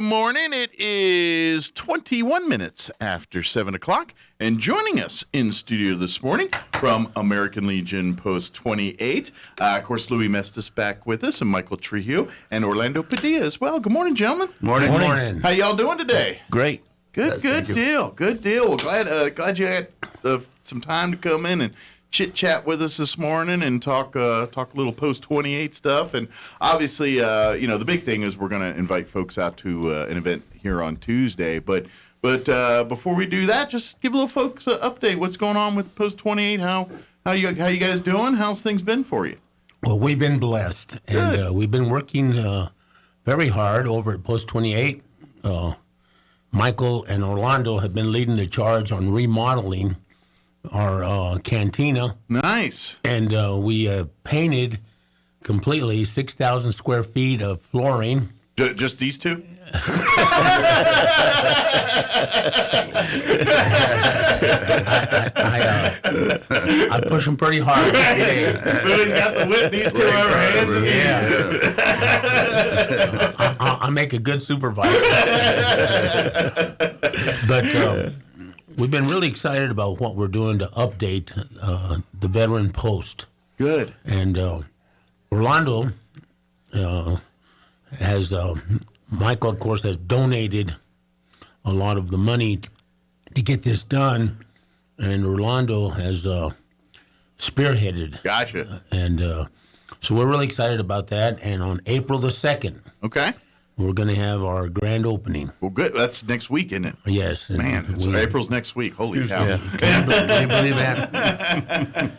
morning. It is 21 minutes after 7 o'clock. And joining us in studio this morning from American Legion Post 28, of course, Louis Mestas back with us, and Michael Trujillo, and Orlando Padilla as well. Good morning, gentlemen. Morning. How y'all doing today? Great. Good deal. Well, glad you had some time to come in and chit-chat with us this morning and talk a little Post-28 stuff. And obviously, the big thing is we're going to invite folks out to an event here on Tuesday. But before we do that, just give a little folks an update. What's going on with Post-28? How you guys doing? How's things been for you? Well, we've been blessed, and we've been working very hard over at Post-28. Michael and Orlando have been leading the charge on remodeling our cantina. Nice. And we painted completely 6,000 square feet of flooring. Just these two? I push them pretty hard today. Louis got the whip. These two are hands. Yeah. I make a good supervisor. But we've been really excited about what we're doing to update the Veteran Post. Good. And Orlando has, Michael, of course, has donated a lot of the money to get this done. And Orlando has spearheaded. Gotcha. And so we're really excited about that. And on April the 2nd, Okay. we're going to have our grand opening. Well, good. That's next week, isn't it? Yes. and Man, April's next week. Holy cow. Yeah. Can you believe that?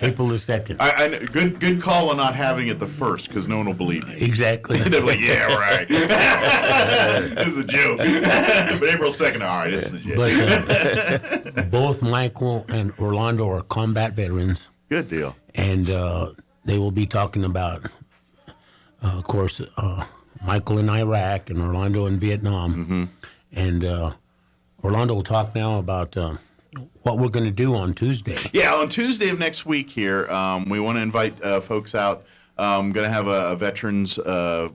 April the 2nd. I good call on not having it the first, because no one will believe me. Exactly. They're like, yeah, right. This is a joke. But April 2nd, all right, it's legit. But both Michael and Orlando are combat veterans, Good deal. and they will be talking about, of course, Michael in Iraq and Orlando in Vietnam. Mm-hmm. And Orlando will talk now about what we're going to do on Tuesday. Yeah, on Tuesday of next week here, we want to invite folks out. Going to have a veterans, I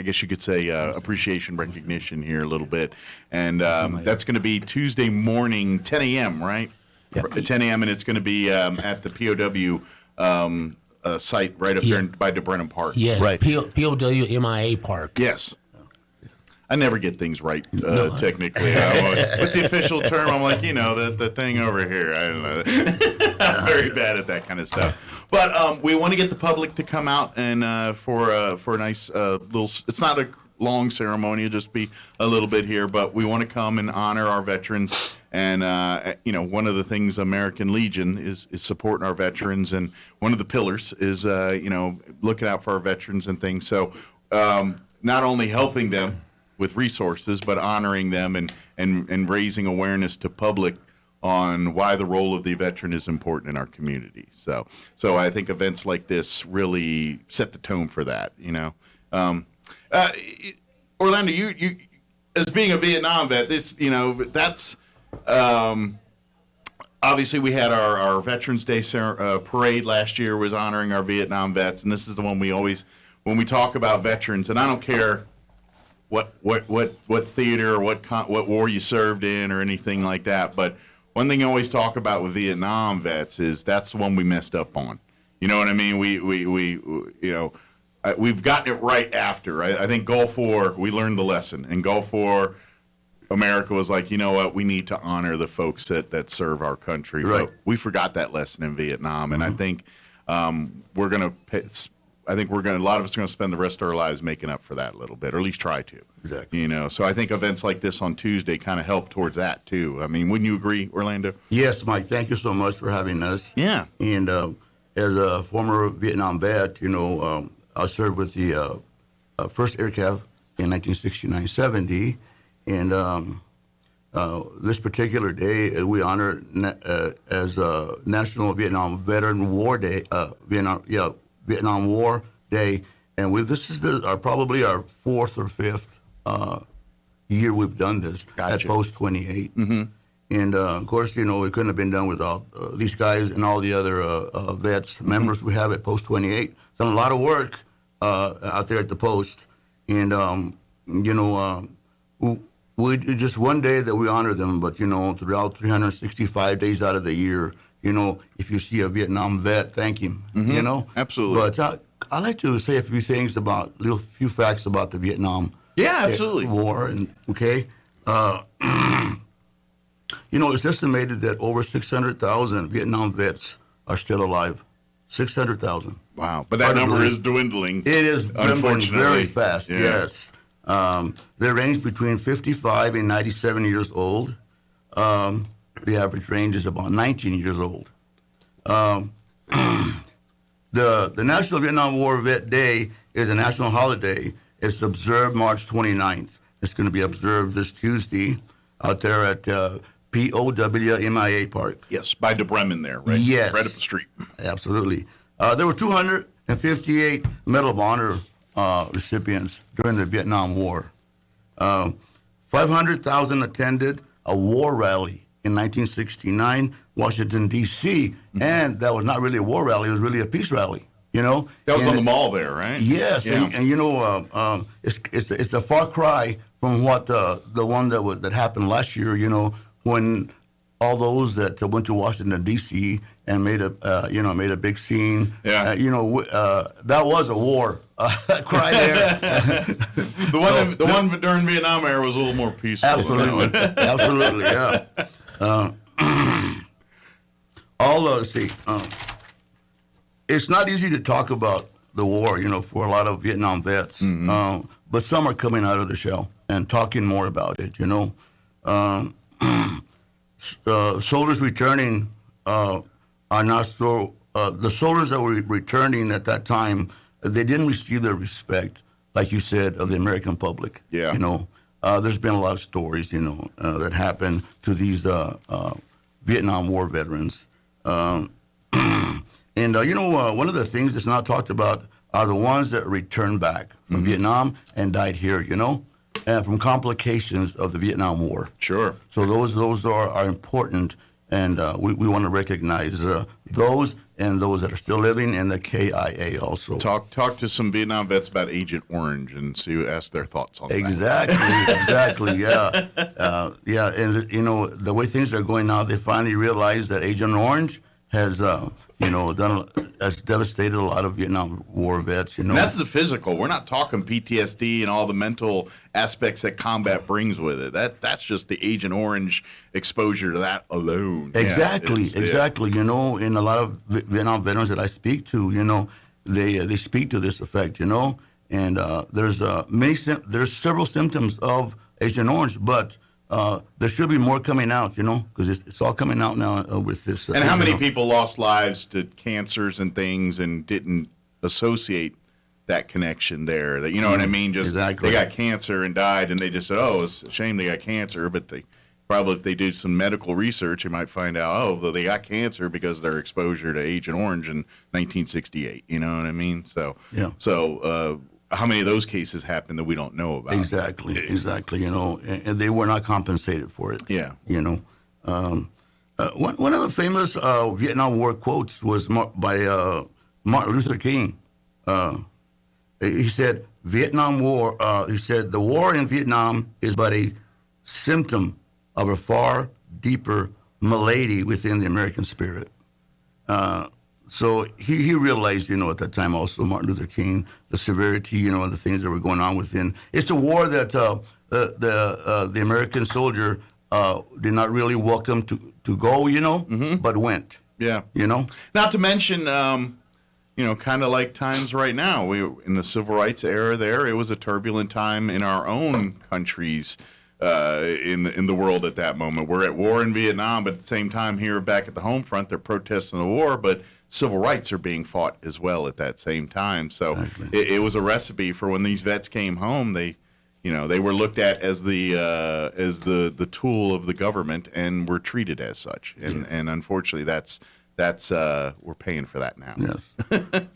guess you could say, appreciation recognition here a little bit. And that's going to be Tuesday morning, 10 a.m., right? Yep. 10 a.m., and it's going to be at the POW site right up there by DeBrennan Park. Yes, Right. POW MIA Park. Yes. I never get things right, technically. What's the official term? I'm like, the thing over here. I don't know. I'm very bad at that kind of stuff. But we want to get the public to come out and for a nice little. It's not a long ceremony; it'll just be a little bit here. But we want to come and honor our veterans. And one of the things American Legion is supporting our veterans, and one of the pillars is looking out for our veterans and things. So not only helping them with resources, but honoring them and raising awareness to public on why the role of the veteran is important in our community. So I think events like this really set the tone for that. Orlando, you as being a Vietnam vet, that's obviously we had our Veterans Day parade last year was honoring our Vietnam vets, and this is the one we always when we talk about veterans, and I don't care what theater or what war you served in or anything like that. But one thing I always talk about with Vietnam vets is that's the one we messed up on. You know what I mean? We've gotten it right after. I think Gulf War, we learned the lesson. In Gulf War, America was like, you know what? We need to honor the folks that serve our country. Right. But we forgot that lesson in Vietnam, and I think we're going to. a lot of us are going to spend the rest of our lives making up for that a little bit, or at least try to. Exactly. So I think events like this on Tuesday kind of help towards that too. I mean, wouldn't you agree, Orlando? Yes, Mike. Thank you so much for having us. Yeah. And as a former Vietnam vet, I served with the 1st Air Cav in 1969-70, and this particular day we honor as National Vietnam Veteran War Day. Vietnam War Day, and this is probably our 4th or 5th year we've done this. Gotcha. At Post 28. Mm-hmm. And of course, it couldn't have been done without these guys and all the other vets, members we have at Post 28. Done a lot of work out there at the post, and we just one day that we honor them, but throughout 365 days out of the year, if you see a Vietnam vet, thank him. Absolutely. But I like to say a few things few facts about the Vietnam. Yeah, absolutely. War it's estimated that over 600,000 Vietnam vets are still alive. 600,000. Wow, but that number is dwindling. It is dwindling very fast. Yeah. Yes. They range between 55 and 97 years old. The average range is about 19 years old. The National Vietnam War Vet Day is a national holiday. It's observed March 29th. It's going to be observed this Tuesday out there at POWMIA Park. Yes, by De Bremen there, right? Yes. Right up the street. Absolutely. There were 258 Medal of Honor recipients during the Vietnam War. 500,000 attended a war rally in 1969, Washington, D.C., and that was not really a war rally, it was really a peace rally, That was on the mall there, right? Yes, Yeah. and it's a far cry from what the one that happened last year, when all those that went to Washington, D.C. and made a big scene. Yeah. That was a war cry there. The one during Vietnam era was a little more peaceful. Absolutely, absolutely, yeah. Let's see. It's not easy to talk about the war, for a lot of Vietnam vets. Mm-hmm. But some are coming out of the shell and talking more about it, soldiers returning are not so. The soldiers that were returning at that time, they didn't receive the respect, like you said, of the American public. Yeah. There's been a lot of stories, that happened to these Vietnam War veterans. One of the things that's not talked about are the ones that returned back from Vietnam and died here, and from complications of the Vietnam War. Sure. So those are important, and we want to recognize those and those that are still living, and the KIA also. Talk to some Vietnam vets about Agent Orange and ask their thoughts on that. Exactly, yeah. And the way things are going now, they finally realize that Agent Orange has has devastated a lot of Vietnam War vets. And that's the physical. We're not talking PTSD and all the mental aspects that combat brings with it. That's just the Agent Orange exposure to that alone. Exactly. And a lot of Vietnam veterans that I speak to, they speak to this effect. And there's several symptoms of Agent Orange, but there should be more coming out, because it's all coming out now with this. And how many people lost lives to cancers and things and didn't associate that connection there? That what I mean? Just exactly. They got cancer and died, and they just said, "Oh, it's a shame they got cancer." But they probably, if they do some medical research, they might find out, oh, they got cancer because of their exposure to Agent Orange in 1968. You know what I mean? So yeah. So. How many of those cases happen that we don't know about? Exactly. And they were not compensated for it. Yeah. One of the famous Vietnam War quotes was by Martin Luther King. He said, Vietnam War, he said, the war in Vietnam is but a symptom of a far deeper malady within the American spirit. So he realized, at that time also, Martin Luther King, the severity, and the things that were going on within. It's a war that the American soldier did not really welcome to go, but went. Yeah. Not to mention, kind of like times right now. We in the civil rights era there, it was a turbulent time in our own countries. In the world at that moment. We're at war in Vietnam, but at the same time here back at the home front, they're protesting the war, but civil rights are being fought as well at that same time. So exactly. it was a recipe for when these vets came home. They were looked at as the tool of the government and were treated as such. And yes. And unfortunately, that's we're paying for that now. Yes.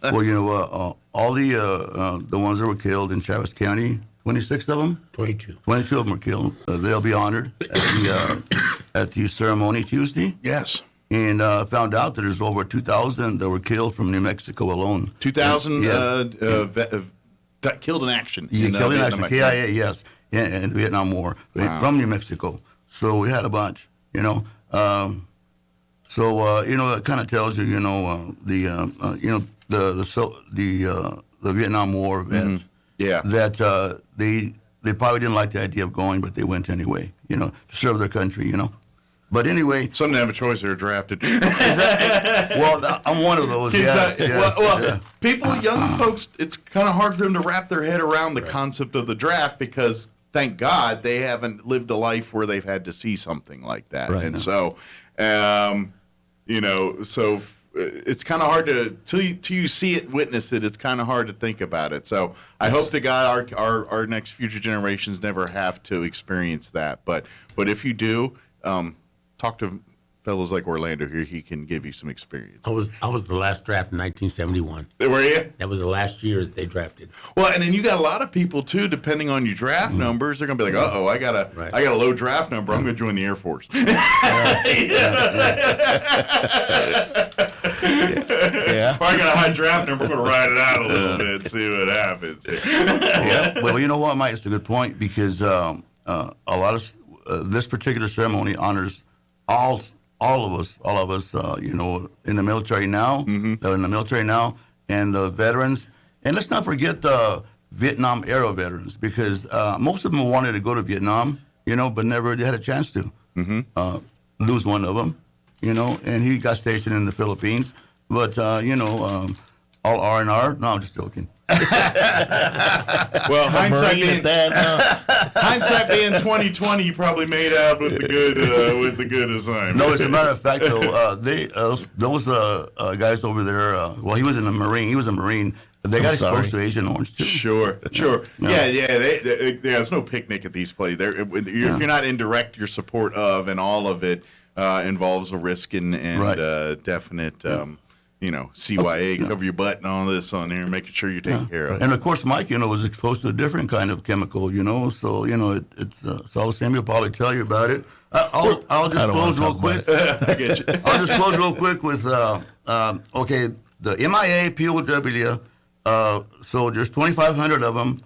Well, all the ones that were killed in Chaves County. 26 of them? 22. 22 of them were killed. They'll be honored at the ceremony Tuesday. Yes. And found out that there's over 2,000 that were killed from New Mexico alone. 2,000 killed in action. Killed in action, KIA, yes. in the Vietnam War from New Mexico. So we had a bunch, you know. It kind of tells you, the Vietnam War vets that they probably didn't like the idea of going, but they went anyway, to serve their country, But anyway, some didn't have a choice; they were drafted. Well, I'm one of those. Yes. People, young folks, it's kind of hard for them to wrap their head around the concept of the draft because, thank God, they haven't lived a life where they've had to see something like that, and so, so it's kind of hard to till you see it, witness it. It's kind of hard to think about it. So I hope to God our next future generations never have to experience that. But if you do. Talk to fellows like Orlando here. He can give you some experience. I was the last draft in 1971. Were you? That was the last year that they drafted. Well, and then you got a lot of people too. Depending on your draft numbers, they're gonna be like, "Uh oh, I got a low draft number. I'm gonna join the Air Force." Yeah. Or I got a high draft number. I'm gonna ride it out a little bit, see what happens. Well, you know what, Mike? It's a good point because a lot of this particular ceremony honors all of us, in the military now, that are in the military now, and the veterans. And let's not forget the Vietnam era veterans, because most of them wanted to go to Vietnam, but never had a chance to. Lose one of them, and he got stationed in the Philippines. But all R&R. No, I'm just joking. Well, hindsight being 2020, you probably made out with the good assignment. No, as a matter of fact, though, those guys over there. Well, he was in the Marine. He was a Marine. They got exposed to Agent Orange too. Sure. Yeah. There's no picnic at these places. If you're not indirect, your support of, and all of it involves a risk and definite. CYA, cover your butt and all this on there, making sure you're taken care of. And of course, Mike, was exposed to a different kind of chemical, so, it's all the same. He'll probably tell you about it. I'll just close real quick. I get you. I'll just close real quick with, the MIA, POW soldiers, 2,500 of them,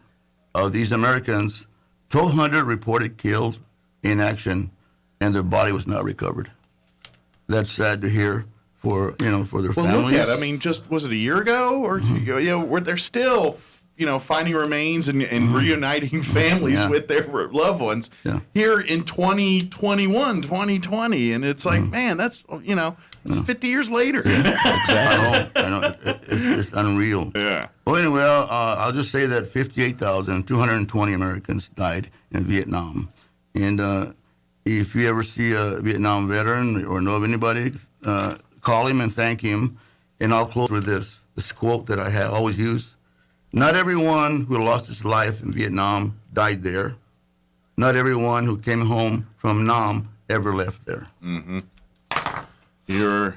of these Americans, 1,200 reported killed in action, and their body was not recovered. That's sad to hear. For their families. Well, look at it. I mean, was it a year ago or 2 years ago? Where they're still, finding remains and reuniting families with their loved ones here in 2021, 2020, and it's like, man, that's it's 50 years later. Exactly. I know. It's unreal. Yeah. Well, anyway, I'll just say that 58,220 Americans died in Vietnam, and if you ever see a Vietnam veteran or know of anybody. Call him and thank him, and I'll close with this quote that I always use. Not everyone who lost his life in Vietnam died there. Not everyone who came home from Nam ever left there. Mm-hmm. You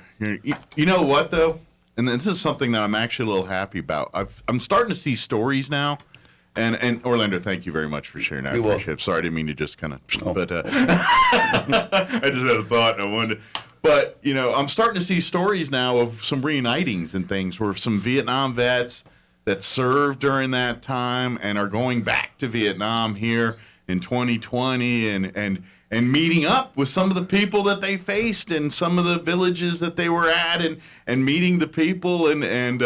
know what, though? And this is something that I'm actually a little happy about. I'm starting to see stories now. And Orlando, thank you very much for sharing that. You're welcome. Sorry, I didn't mean to just kind of, but I just had a thought and I wanted to. But, I'm starting to see stories now of some reunitings and things where some Vietnam vets that served during that time and are going back to Vietnam here in 2020 and meeting up with some of the people that they faced in some of the villages that they were at and meeting the people. And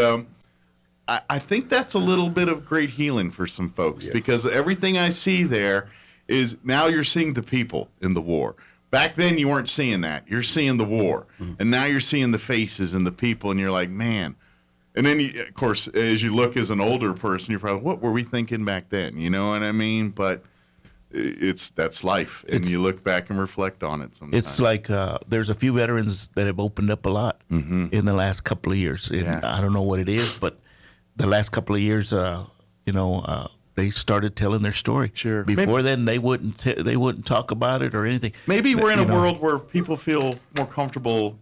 I think that's a little bit of great healing for some folks because everything I see there is now you're seeing the people in the war. Back then, you weren't seeing that. You're seeing the war. And now you're seeing the faces and the people, and you're like, man. And then, of course, as you look as an older person, you're probably, what were we thinking back then? You know what I mean? But that's life. And you look back and reflect on it sometimes. It's like there's a few veterans that have opened up a lot in the last couple of years. And I don't know what it is, but the last couple of years, they started telling their story. Sure. Before then, they wouldn't talk about it or anything. Maybe we're in a world where people feel more comfortable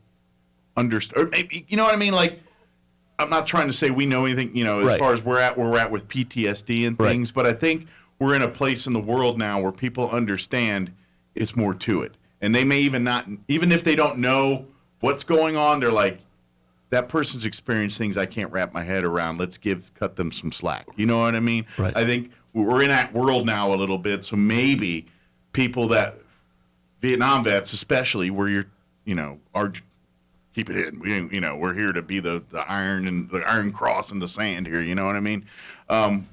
or maybe, you know what I mean? Like, I'm not trying to say we know anything, as far as where we're at with PTSD and things, but I think we're in a place in the world now where people understand it's more to it. And they may even if they don't know what's going on, they're like, that person's experienced things I can't wrap my head around. Let's cut them some slack. You know what I mean? Right. I think we're in that world now a little bit. So maybe people that Vietnam vets, especially, where are keep it hidden. We're here to be the iron cross in the sand here. You know what I mean?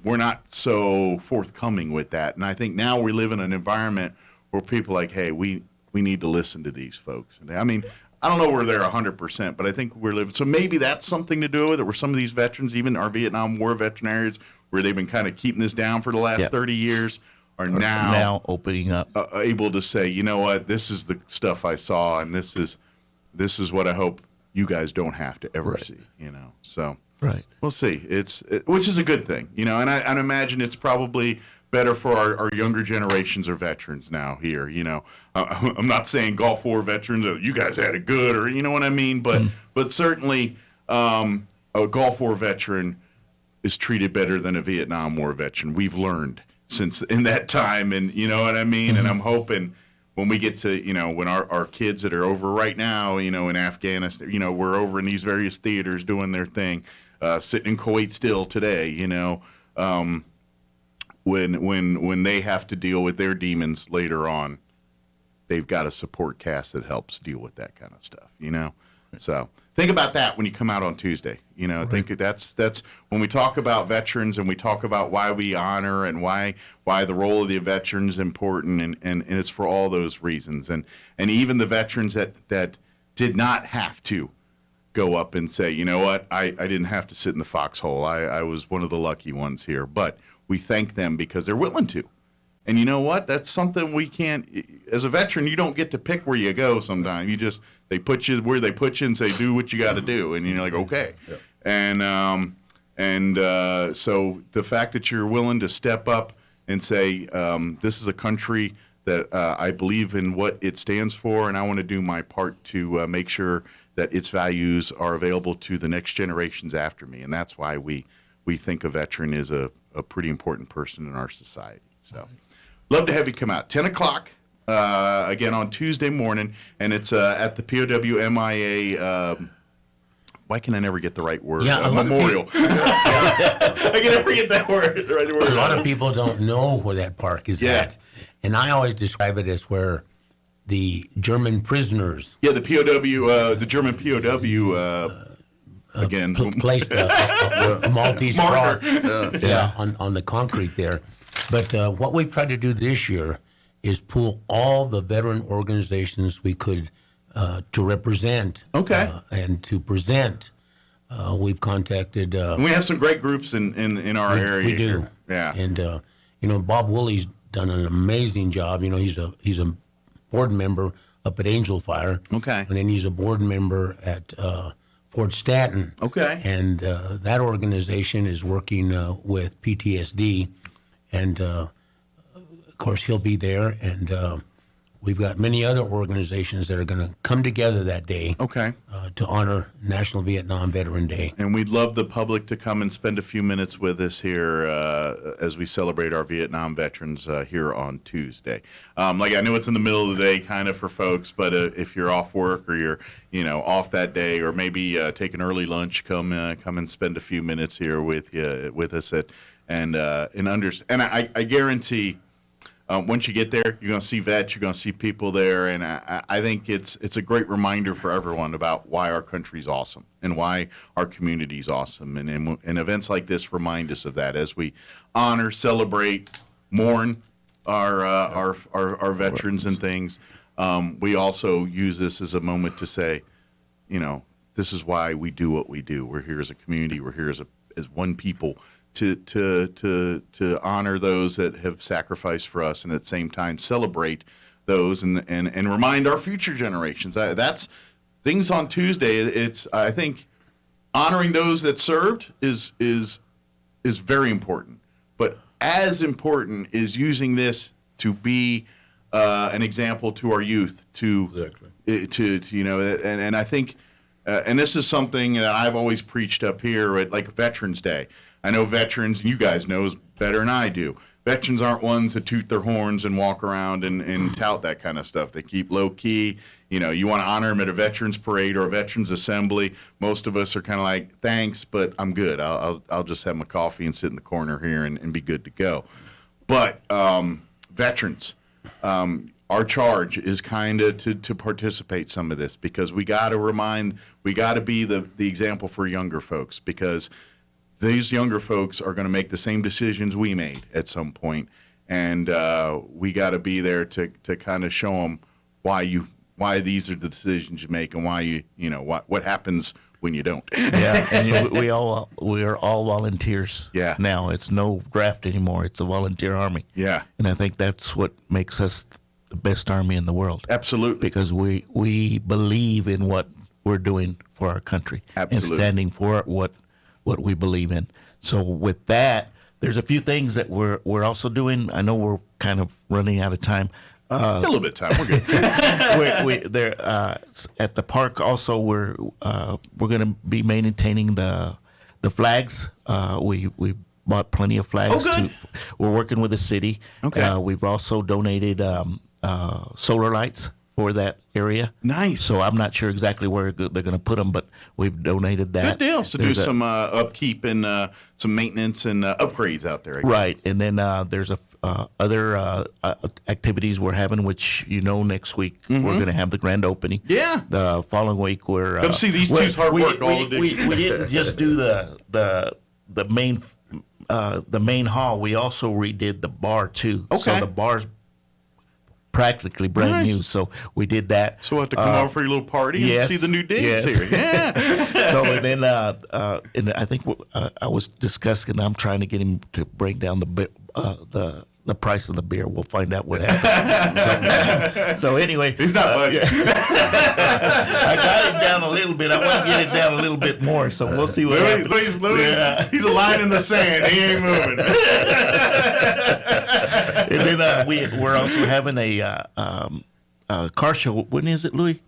We're not so forthcoming with that, and I think now we live in an environment where people are like, hey, we need to listen to these folks. I mean, I don't know where they're 100%, but I think we're living. So maybe that's something to do with it. Where some of these veterans, even our Vietnam War veterinarians, where they've been kind of keeping this down for the last 30 years, are now opening up, able to say, you know what, this is the stuff I saw, and this is what I hope you guys don't have to ever see. So we'll see. Which is a good thing, and I imagine it's probably better for our younger generations or veterans now here. I'm not saying Gulf War veterans, you guys had it good, or you know what I mean, but certainly a Gulf War veteran is treated better than a Vietnam War veteran. We've learned since in that time, and you know what I mean. And I'm hoping when we get to when our kids that are over right now, in Afghanistan, we're over in these various theaters doing their thing, sitting in Kuwait still today, when they have to deal with their demons later on, they've got a support cast that helps deal with that kind of stuff, So think about that when you come out on Tuesday. I think that's when we talk about veterans and we talk about why we honor and why the role of the veterans is important, and it's for all those reasons. And even the veterans that did not have to go up and say, you know what, I didn't have to sit in the foxhole. I was one of the lucky ones here. But we thank them because they're willing to. And you know what? That's something we can't, as a veteran, you don't get to pick where you go sometimes. They put you where they put you and say, do what you got to do. And you're like, okay. Yeah. And so the fact that you're willing to step up and say, this is a country that I believe in what it stands for, and I want to do my part to make sure that its values are available to the next generations after me. And that's why we think a veteran is a pretty important person in our society. So love to have you come out. 10 o'clock, again, on Tuesday morning, and it's at the POW MIA, why can I never get the right word? Memorial. I can never get that word. The right word. A lot of people don't know where that park is at. And I always describe it as where the German prisoners... Yeah, the POW, the German POW... again, placed a Maltese cross on the concrete there. But what we've tried to do this year is pull all the veteran organizations we could to represent and to present. We've contacted... we have some great groups in our area. We do. Here. Yeah. And, Bob Woolley's done an amazing job. He's a board member up at Angel Fire. Okay. And then he's a board member at... Fort Stanton. Okay. And that organization is working with PTSD. And, of course, he'll be there. And we've got many other organizations that are going to come together that day to honor National Vietnam Veteran Day. And we'd love the public to come and spend a few minutes with us here as we celebrate our Vietnam veterans here on Tuesday. I know it's in the middle of the day kind of for folks, but if you're off work or you're off that day, or maybe take an early lunch, come and spend a few minutes here with us and I guarantee. Once you get there, you're going to see vets, you're going to see people there, and I think it's a great reminder for everyone about why our country's awesome and why our community's awesome. And events like this remind us of that as we honor, celebrate, mourn our veterans and things. We also use this as a moment to say, this is why we do what we do. We're here as a community. We're here as one people. To honor those that have sacrificed for us, and at the same time celebrate those and remind our future generations. That's things on Tuesday. It's I think honoring those that served is very important, but as important is using this to be an example to our youth. To I think, and this is something that I've always preached up here at Veterans Day. I know veterans, you guys know better than I do. Veterans aren't ones that toot their horns and walk around and tout that kind of stuff. They keep low key. You want to honor them at a veterans parade or a veterans assembly. Most of us are kind of like, thanks, but I'm good. I'll just have my coffee and sit in the corner here and be good to go. But veterans, our charge is kind of to participate some of this, because we got to be the example for younger folks, because these younger folks are going to make the same decisions we made at some point, and we got to be there to kind of show them why these are the decisions you make, and why what happens when you don't. Yeah, and we are all volunteers. Yeah. Now it's no draft anymore; it's a volunteer army. Yeah. And I think that's what makes us the best army in the world. Absolutely. Because we believe in what we're doing for our country. Absolutely. And standing for what we believe in. So with that, there's a few things that we're also doing. I know we're kind of running out of time. A little bit of time. We're good. we there at the park also we're going to be maintaining the flags. We bought plenty of flags. Oh, good. We're working with the city. Okay. We've also donated solar lights for that area. Nice. So I'm not sure exactly where they're going to put them, but we've donated that. Good deal. So do some upkeep and some maintenance and upgrades out there. I guess. Right, and then there's other activities we're having, which next week we're going to have the grand opening. Yeah. The following week we're Come see these two's hard work all the day. We didn't just do the main hall. We also redid the bar too. Okay. So the bar's practically brand new. So we did that. So we'll have to come over for your little party and see the new digs here. Yeah. So and then and I think I was discussing. I'm trying to get him to bring down the price of the beer. We'll find out what happens. So anyway, He's not budging. I got it down a little bit. I want to get it down a little bit more. So we'll see what happens. Louis, he's a line in the sand. He ain't moving. And then we're also having a car show. When is it, Louis?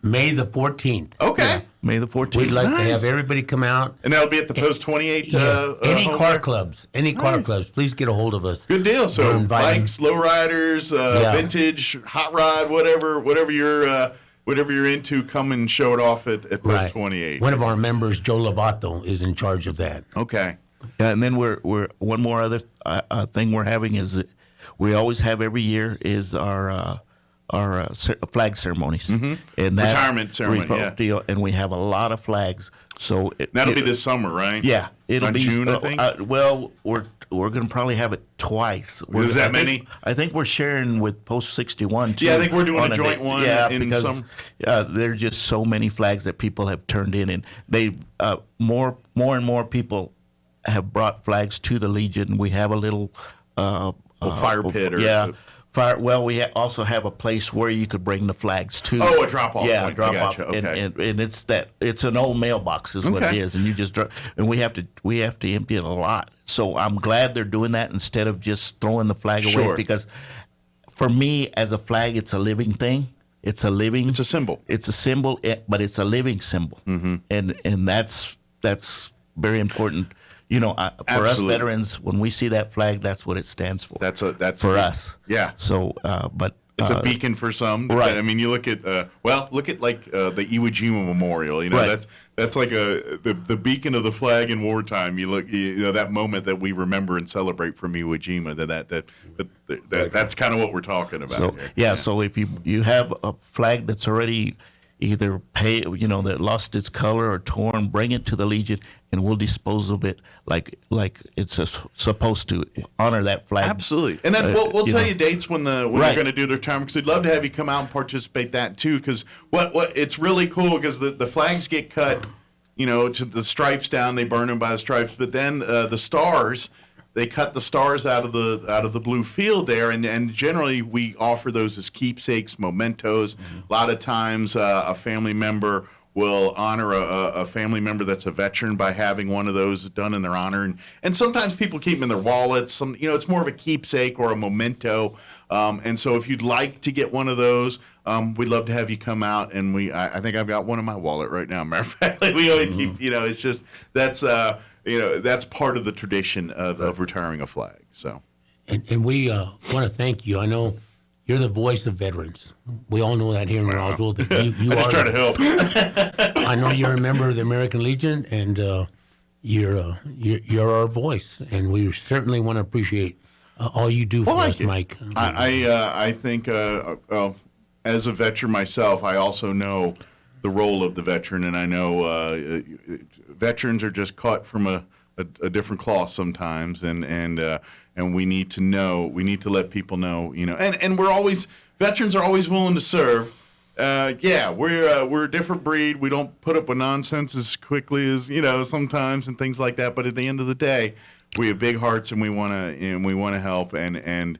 May the 14th. Okay. May the 14th. We'd like to Nice. have everybody come out. And that'll be at the Post 28. Yes. Any home car there? clubs, car clubs, please get a hold of us. Good deal. We're So inviting- bikes, lowriders, vintage, hot rod, whatever you're into, come and show it off at Post Right. 28. One of our members, Joe Lovato, is in charge of that. Okay. Yeah, and then we're one more other thing we're having is we always have every year is our flag ceremonies and that Retirement ceremony, and we have a lot of flags. So That'll be this summer, right? Yeah, it'll On be June, I think? well, we're going to probably have it twice. Is that many? I think we're sharing with Post 61 too. Yeah, I think we're doing on a joint one Yeah, in because some- there's just so many flags that people have turned in, and they more and more people have brought flags to the Legion. We have a little fire pit or fire. Well, we also have a place where you could bring the flags to. Oh, a drop off. Yeah, point. drop I off, gotcha. Okay. and it's an old mailbox is what it Okay. is, and you just and we have to empty it a lot. So I'm glad they're doing that instead of just throwing the flag away, Sure. because for me as a flag, it's a living thing. It's a symbol. It's a symbol, but it's a living symbol, and that's very important. For us Absolutely. veterans, when we see that flag, that's what it stands for. That's for us. Yeah. So, but It's a beacon for some. Right. I mean, you look at like the Iwo Jima Memorial. Right. That's like the beacon of the flag in wartime. You look, that moment that we remember and celebrate from Iwo Jima. That's kind of what we're talking about. So here. so if you have a flag that's already either that lost its color or torn, bring it to the Legion, and we'll dispose of it like it's supposed to. Honor that flag. Absolutely. And then we'll tell you dates when they're Right. going to do their time, because we'd love to have you come out and participate that too. Because what it's really cool, because the flags get cut, to the stripes down, they burn them by the stripes, but then the stars. They cut the stars out of the blue field there, and generally we offer those as keepsakes, mementos. A lot of times, a family member will honor a family member that's a veteran by having one of those done in their honor, and sometimes people keep them in their wallets. It's more of a keepsake or a memento. And so, if you'd like to get one of those, we'd love to have you come out. And I think I've got one in my wallet right now. Matter of fact, we always keep. It's just that's. That's part of the tradition of retiring a flag. So, And we want to thank you. I know you're the voice of veterans. We all know that here in Roswell. That you I just are. try to help. I know you're a member of the American Legion, and you're our voice, and we certainly want to appreciate all you do for Well, us, thank you. Mike. I think as a veteran myself, I also know the role of the veteran, and I know veterans are just cut from a different cloth sometimes, and we need to know, we need to let people know, and veterans are always willing to serve. We're a different breed. We don't put up with nonsense as quickly as sometimes and things like that. But at the end of the day, we have big hearts and we want to help and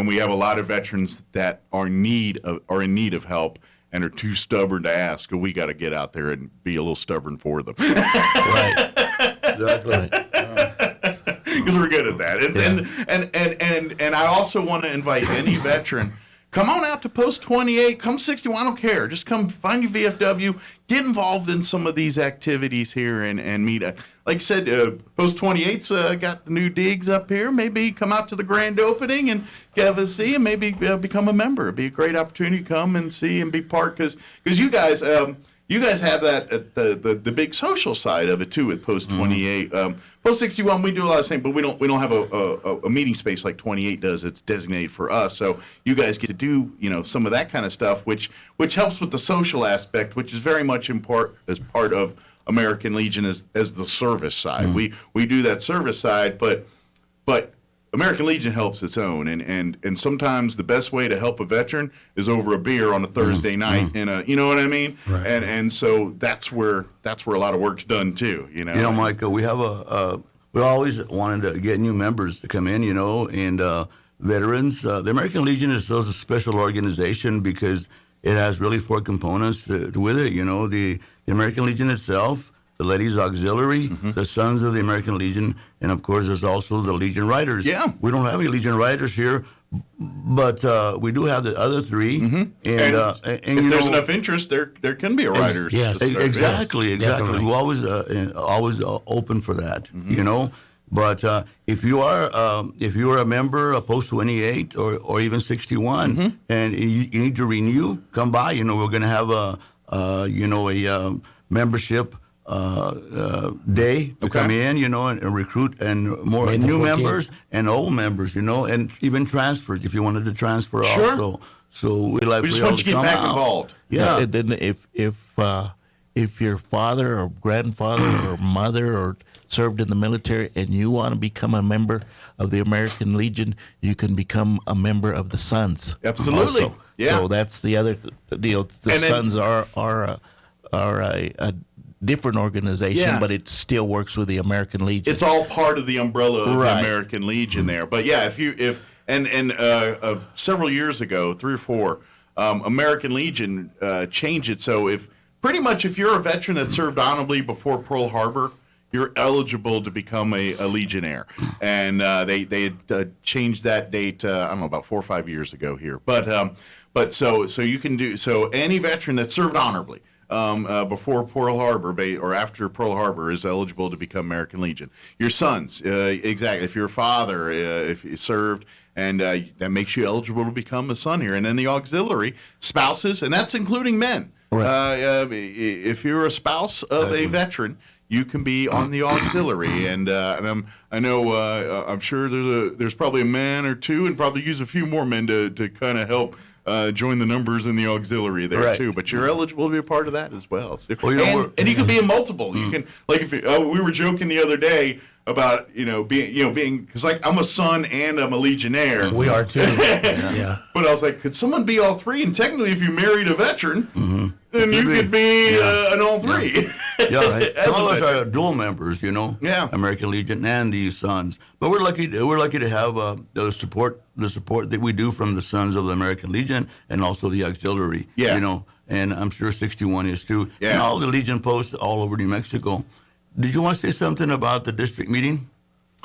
we have a lot of veterans that are in need of help and are too stubborn to ask. We got to get out there and be a little stubborn for them. Right. Exactly. Because we're good at that. And I also want to invite any veteran. Come on out to Post 28. Come 61. I don't care. Just come find your VFW. Get involved in some of these activities here and meet. Like I said, Post 28's got the new digs up here. Maybe come out to the grand opening and have a see and maybe become a member. It'd be a great opportunity to come and see and be part because you guys have that the big social side of it too with Post 28. Post 61, we do a lot of things, but we don't have a meeting space like 28 does. It's designated for us, so you guys get to do some of that kind of stuff, which helps with the social aspect, which is very much as part of American Legion as the service side. We do that service side, but American Legion helps its own, and sometimes the best way to help a veteran is over a beer on a Thursday night, you know what I mean? Right. And so that's where a lot of work's done too. Mike, we have we always wanted to get new members to come in, and veterans. The American Legion is a special organization because it has really 4 components with it. The American Legion itself, the Ladies Auxiliary, the Sons of the American Legion, and of course there's also the Legion Riders. Yeah. We don't have any Legion Riders here, but we do have the other 3. And if there's enough interest, there can be a riders. Yes. Exactly. Definitely. We're always open for that, But if you are a member of Post 28 or even 61, and you need to renew, come by. We're going to have a membership day to come in, and recruit and more new members and old members, and even transfers if you wanted to transfer also. So we just want you to get back involved. Yeah. And then if your father or grandfather or mother or served in the military and you want to become a member of the American Legion, you can become a member of the Sons. Absolutely. Also. Yeah. So that's the other deal. The Sons are a different organization, but it still works with the American Legion. It's all part of the umbrella of the American Legion there. But yeah, several years ago, 3 or 4, American Legion changed it so if you're a veteran that served honorably before Pearl Harbor, you're eligible to become a Legionnaire. And they had changed that date, I don't know, about 4 or 5 years ago here. But so you can do so. Any veteran that served honorably before Pearl Harbor or after Pearl Harbor is eligible to become American Legion. Your sons, exactly. If your father, if you served, and that makes you eligible to become a son here. And then the auxiliary, spouses, and that's including men. Right. If you're a spouse of a veteran, you can be on the auxiliary, and I'm sure there's probably a man or two, and probably use a few more men to kind of help join the numbers in the auxiliary there too. But you're eligible to be a part of that as well. So, and you can be in multiple. You can we were joking the other day about being because I'm a son and I'm a Legionnaire. We are too. Yeah. But I was like, could someone be all 3? And technically, if you married a veteran, then you could be an all 3. Yeah, some of us are dual members, Yeah. American Legion and the Sons. But we're lucky to have the support that we do from the Sons of the American Legion and also the auxiliary. Yeah. And I'm sure 61 is too. Yeah. And all the Legion posts all over New Mexico. Did you want to say something about the district meeting?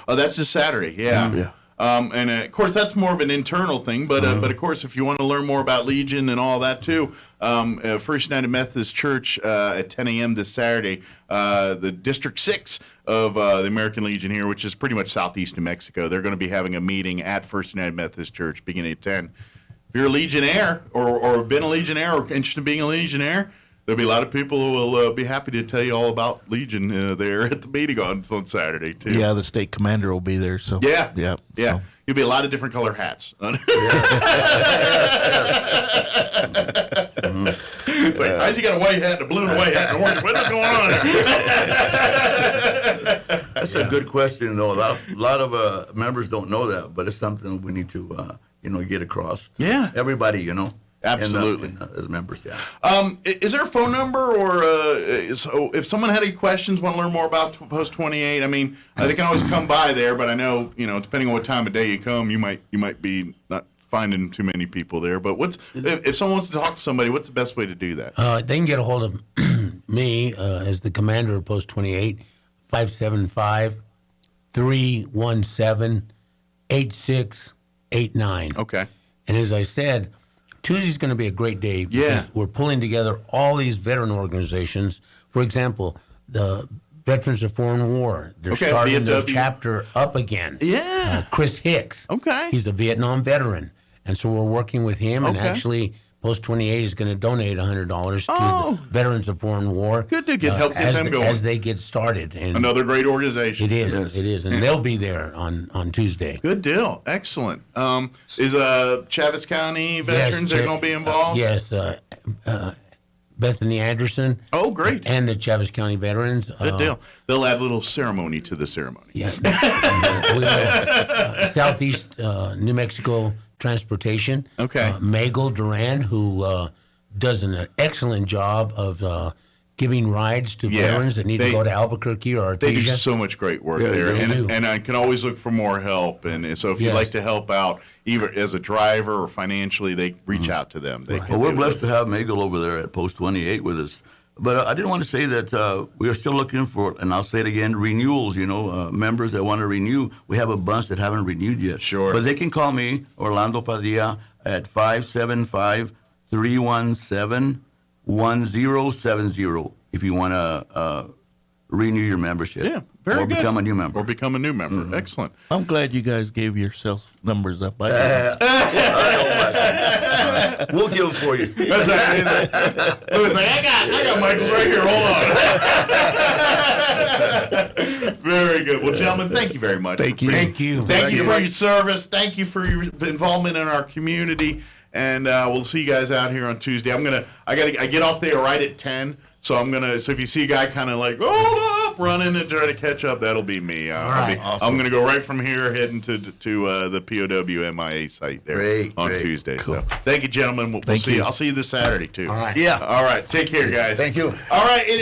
Oh, that's this Saturday. Yeah. Yeah. And of course, that's more of an internal thing. But of course, if you want to learn more about Legion and all that too, First United Methodist Church at 10 a.m. this Saturday, the District 6 of the American Legion here, which is pretty much southeast New Mexico, they're going to be having a meeting at First United Methodist Church beginning at 10. If you're a Legionnaire or been a Legionnaire or interested in being a Legionnaire, there'll be a lot of people who will be happy to tell you all about Legion there at the meeting on Saturday too. Yeah, the state commander will be there. So Yeah. yeah. Yeah. So. You'll be a lot of different color hats. It's like, why's he got a white hat and a blue and a white hat and an orange? What is going on here? That's a good question, though. A lot of members don't know that, but it's something we need to, get across. To Yeah. everybody, Absolutely. as members, yeah. Is there a phone number, or so if someone had any questions, want to learn more about Post 28? I mean, they can always come by there, but I know, depending on what time of day you come, you might be not finding too many people there. But if someone wants to talk to somebody, what's the best way to do that? They can get a hold of me as the commander of Post 28, 575-317-8689. Okay. And as I said, Tuesday's going to be a great day because Yeah. we're pulling together all these veteran organizations. For example, the Veterans of Foreign War. They're Okay, starting their VFW. chapter up again. Yeah. Chris Hicks. Okay. He's a Vietnam veteran. And so we're working with him. And Okay. actually, Post 28 is going to donate $100 to Oh. the Veterans of Foreign War. Good to help get them going. As they get started. And Another great organization. it is. Yes. It is. And they'll be there on Tuesday. Good deal. Excellent. Is Chaves County veterans they're going to be involved? Yes. Bethany Anderson. Oh, great. And the Chaves County veterans. Good deal. They'll add a little ceremony to the ceremony. Yeah. We will. Southeast New Mexico Transportation. Okay. Magel Duran, who does an excellent job of giving rides to Yeah. veterans that need to go to Albuquerque or They do Artesia. so much great work Yeah, there, they do. and I can always look for more help. And so if you'd Yes. like to help out, either as a driver or financially, they reach out to them. They Well, we're blessed to have Magel over there at Post 28 with us. But I didn't want to say that we are still looking for, and I'll say it again, renewals, members that want to renew. We have a bunch that haven't renewed yet. Sure. But they can call me, Orlando Padilla, at 575-317-1070 if you want to renew your membership. Yeah, very or good. become a new member. Or become a new member. Excellent. I'm glad you guys gave yourself numbers up. We'll give them for you. That's like, Louis like, I got Michael's right here. Hold on. Very good. Well, gentlemen, thank you very much. Thank you. Thank you. Thank you for your service. Thank you for your involvement in our community. And we'll see you guys out here on Tuesday. I get off there right at 10. So if you see a guy kind of like, hold up, running and try to catch up, that'll be me. right. I'm going to go right from here, heading to the POW MIA site there on Great. Tuesday. So thank you, gentlemen. We'll see you. I'll see you this Saturday, too. All right. Yeah. All right. Take care, guys. Thank you. All right. It is